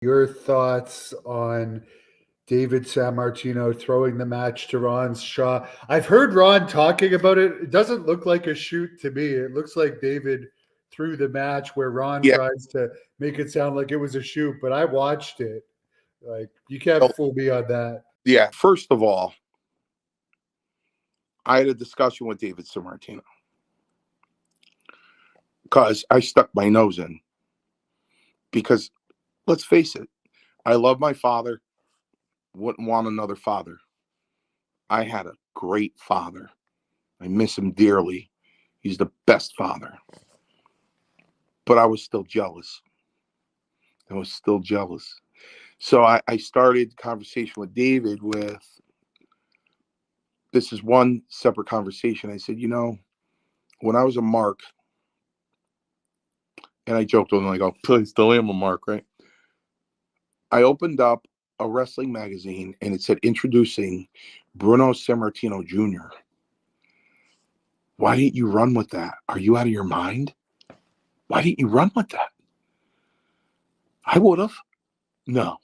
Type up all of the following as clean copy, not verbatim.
your thoughts on David Sammartino throwing the match to Ron Shaw. I've heard Ron talking about it. It doesn't look like a shoot to me. It looks like David threw the match where Ron Yeah. tries to make it sound like it was a shoot, but I watched it. Like, you can't So, fool me on that. yeah. First of all, I had a discussion with David Sammartino because I stuck my nose in. Because let's face it, I love my father. Wouldn't want another father. I had a great father. I miss him dearly. He's the best father. But I was still jealous. I was still jealous. So I started the conversation with David with, this is one separate conversation. I said, when I was a mark, and I joked with him, I go, I still am a mark, right? I opened up a wrestling magazine and it said, introducing Bruno Sammartino Jr. Why didn't you run with that? Are you out of your mind? Why didn't you run with that? I would have. No.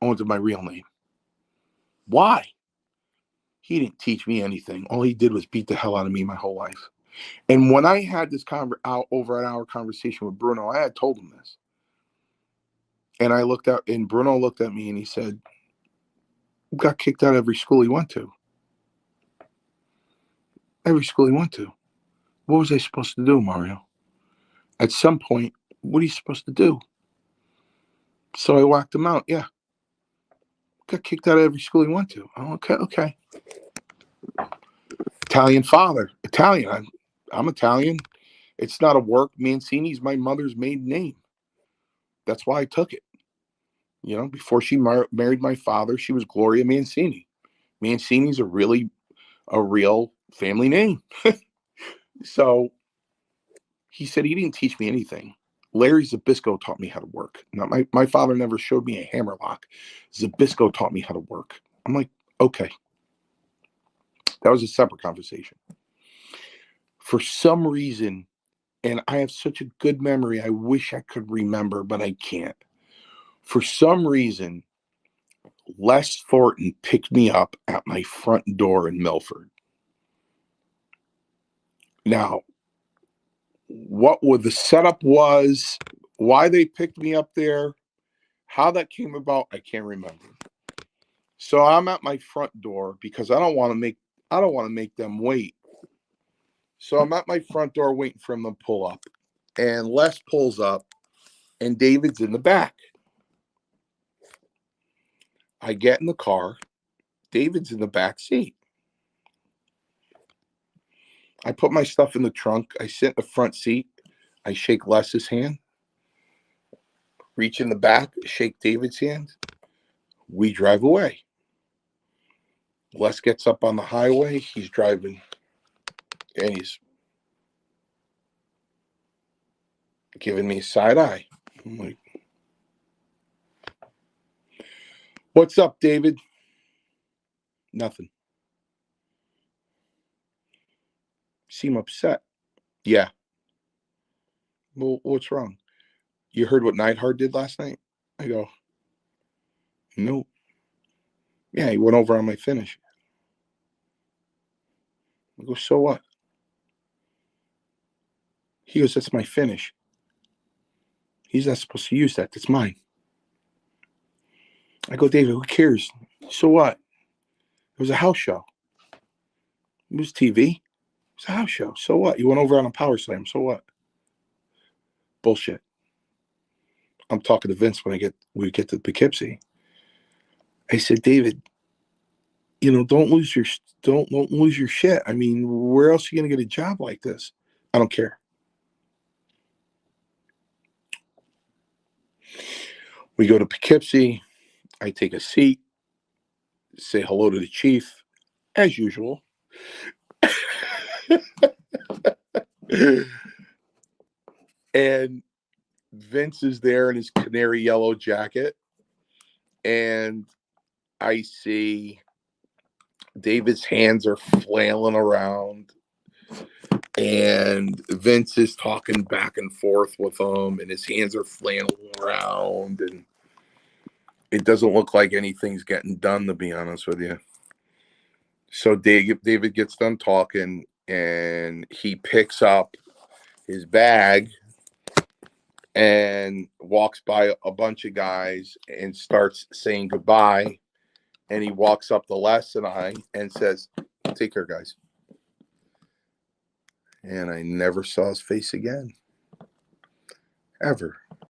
I wanted my real name. Why? He didn't teach me anything. All he did was beat the hell out of me my whole life. And when I had this over an hour conversation with Bruno, I had told him this. And I looked out, and Bruno looked at me and he said, got kicked out of every school he went to. Every school he went to. What was I supposed to do, Mario? At some point, what are you supposed to do? So I whacked him out. Yeah. Got kicked out of every school he went to. Oh, okay. Italian father. Italian. I'm Italian. It's not a work. Mancini's my mother's maiden name. That's why I took it. Before she married my father, she was Gloria Mancini. Mancini's a real family name. So he said he didn't teach me anything. Larry Zbyszko taught me how to work. Now, my father never showed me a hammerlock. Zbyszko taught me how to work. I'm like, okay. That was a separate conversation. For some reason, and I have such a good memory, I wish I could remember, but I can't. For some reason, Les Thornton picked me up at my front door in Milford. Now, what the setup was, why they picked me up there, how that came about, I can't remember. So I'm at my front door because I don't want to make them wait. So I'm at my front door waiting for them to pull up. And Les pulls up and David's in the back. I get in the car. David's in the back seat. I put my stuff in the trunk. I sit in the front seat. I shake Les's hand. Reach in the back, shake David's hand. We drive away. Les gets up on the highway. He's driving. And he's giving me a side eye. I'm like, what's up, David? Nothing. Seem upset. Yeah. Well, what's wrong? You heard what Neidhart did last night? I go, no. Yeah, he went over on my finish. I go, so what? He goes, that's my finish. He's not supposed to use that. That's mine. I go, David, who cares? So what? It was a house show. It was TV. It was a house show. So what? You went over on a power slam. So what? Bullshit. I'm talking to Vince when we get to Poughkeepsie. I said, David, don't lose your shit. I mean, where else are you gonna get a job like this? I don't care. We go to Poughkeepsie. I take a seat, say hello to the chief, as usual. And Vince is there in his canary yellow jacket. And I see David's hands are flailing around. And Vince is talking back and forth with him. And his hands are flailing around. And it doesn't look like anything's getting done, to be honest with you. So David gets done talking, and he picks up his bag and walks by a bunch of guys and starts saying goodbye. And he walks up to Les and I and says, "Take care, guys." And I never saw his face again. Ever.